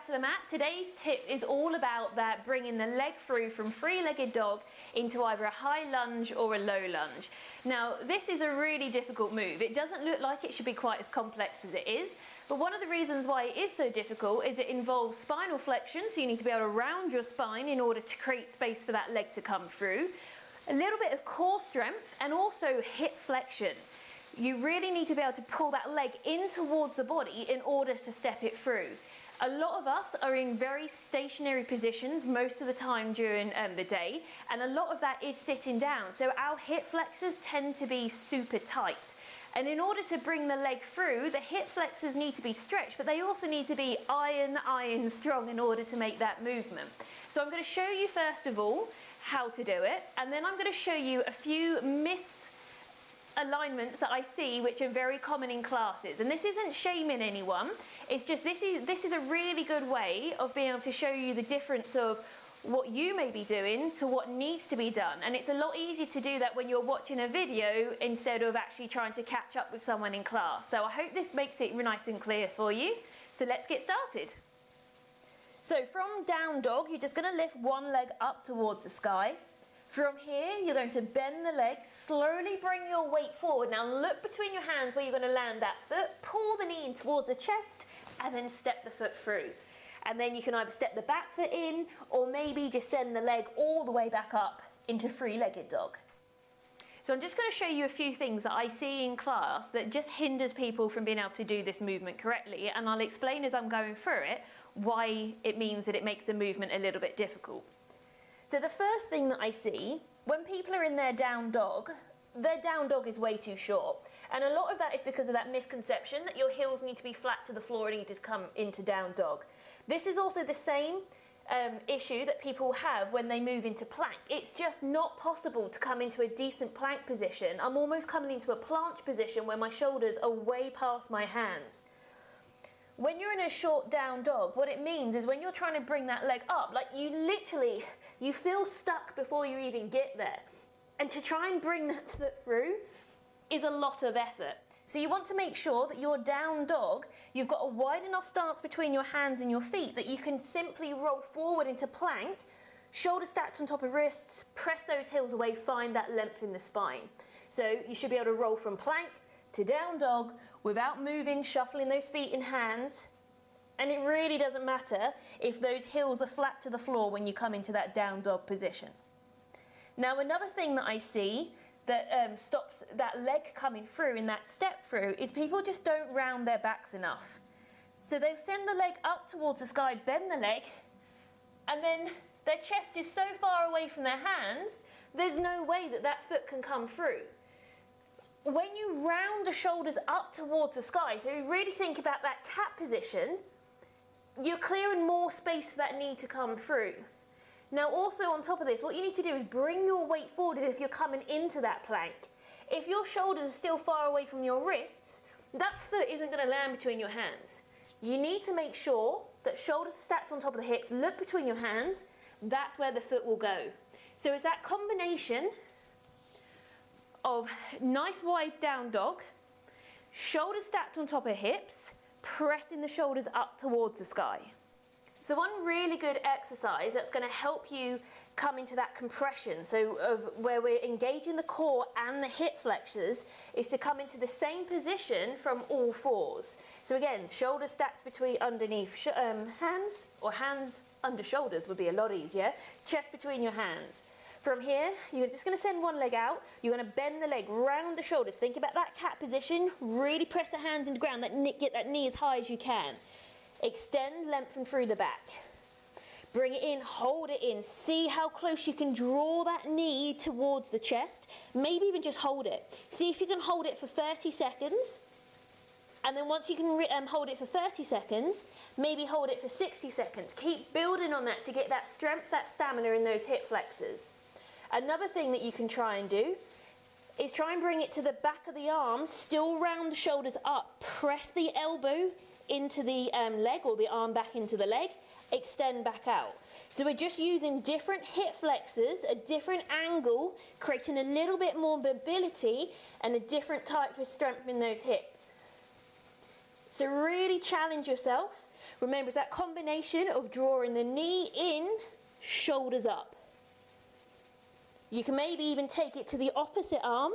to the mat. Today's tip is all about that, bringing the leg through from three-legged dog into either a high lunge or a low lunge. Now, this is a really difficult move. It doesn't look like it should be quite as complex as it is, but one of the reasons why it is so difficult is it involves spinal flexion, so you need to be able to round your spine in order to create space for that leg to come through. A little bit of core strength and also hip flexion. You really need to be able to pull that leg in towards the body in order to step it through. A lot of us are in very stationary positions most of the time during the day, and a lot of that is sitting down. So our hip flexors tend to be super tight. And in order to bring the leg through, the hip flexors need to be stretched, but they also need to be iron strong in order to make that movement. So I'm going to show you first of all how to do it, and then I'm going to show you a few alignments that I see which are very common in classes. And this isn't shaming anyone, it's just this is a really good way of being able to show you the difference of what you may be doing to what needs to be done. And it's a lot easier to do that when you're watching a video instead of actually trying to catch up with someone in class. So I hope this makes it nice and clear for you. So let's get started. So from down dog, you're just going to lift one leg up towards the sky. From here, you're going to bend the leg, slowly bring your weight forward. Now look between your hands where you're going to land that foot, pull the knee in towards the chest, and then step the foot through. And then you can either step the back foot in, or maybe just send the leg all the way back up into three-legged dog. So I'm just going to show you a few things that I see in class that just hinders people from being able to do this movement correctly, and I'll explain as I'm going through it why it means that it makes the movement a little bit difficult. So the first thing that I see, when people are in their down dog is way too short. And a lot of that is because of that misconception that your heels need to be flat to the floor and need to come into down dog. This is also the same issue that people have when they move into plank. It's just not possible to come into a decent plank position. I'm almost coming into a planche position where my shoulders are way past my hands. When you're in a short down dog, what it means is when you're trying to bring that leg up, like you feel stuck before you even get there. And to try and bring that foot through is a lot of effort. So you want to make sure that your down dog, you've got a wide enough stance between your hands and your feet that you can simply roll forward into plank, shoulder stacked on top of wrists, press those heels away, find that length in the spine. So you should be able to roll from plank to down dog without moving, shuffling those feet and hands. And it really doesn't matter if those heels are flat to the floor when you come into that down dog position. Now another thing that I see that stops that leg coming through in that step through is people just don't round their backs enough. So they'll send the leg up towards the sky, bend the leg, and then their chest is so far away from their hands, there's no way that that foot can come through. When you round the shoulders up towards the sky, so you really think about that cat position, you're clearing more space for that knee to come through. Now also on top of this, what you need to do is bring your weight forward as if you're coming into that plank. If your shoulders are still far away from your wrists, that foot isn't going to land between your hands. You need to make sure that shoulders are stacked on top of the hips, look between your hands, that's where the foot will go. So it's that combination of nice wide down dog, shoulders stacked on top of hips, pressing the shoulders up towards the sky. So one really good exercise that's going to help you come into that compression, so of where we're engaging the core and the hip flexors, is to come into the same position from all fours. So again, shoulders stacked between underneath hands, or hands under shoulders would be a lot easier, chest between your hands. From here, you're just going to send one leg out, you're going to bend the leg round the shoulders, think about that cat position, really press the hands into the ground, get that knee as high as you can. Extend, lengthen through the back. Bring it in, hold it in, see how close you can draw that knee towards the chest, maybe even just hold it. See if you can hold it for 30 seconds, and then once you can hold it for 30 seconds, maybe hold it for 60 seconds. Keep building on that to get that strength, that stamina in those hip flexors. Another thing that you can try and do is try and bring it to the back of the arms, still round the shoulders up, press the elbow into the leg, or the arm back into the leg, extend back out. So we're just using different hip flexors, a different angle, creating a little bit more mobility and a different type of strength in those hips. So really challenge yourself. Remember, it's that combination of drawing the knee in, shoulders up. You can maybe even take it to the opposite arm.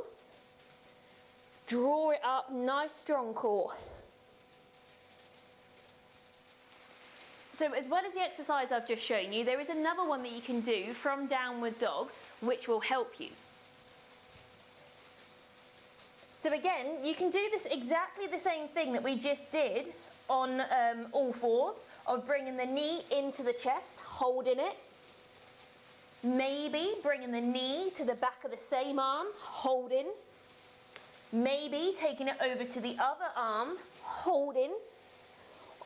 Draw it up, nice strong core. So as well as the exercise I've just shown you, there is another one that you can do from downward dog, which will help you. So again, you can do this exactly the same thing that we just did on all fours, of bringing the knee into the chest, holding it. Maybe bringing the knee to the back of the same arm, holding. Maybe taking it over to the other arm, holding.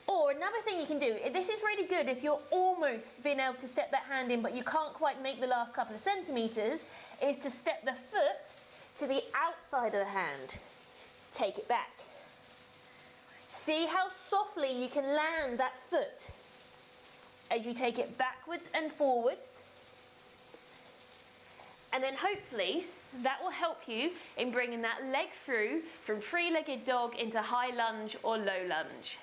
Or another thing you can do, this is really good if you're almost being able to step that hand in but you can't quite make the last couple of centimetres, is to step the foot to the outside of the hand. Take it back. See how softly you can land that foot as you take it backwards and forwards. And then hopefully that will help you in bringing that leg through from three-legged dog into high lunge or low lunge.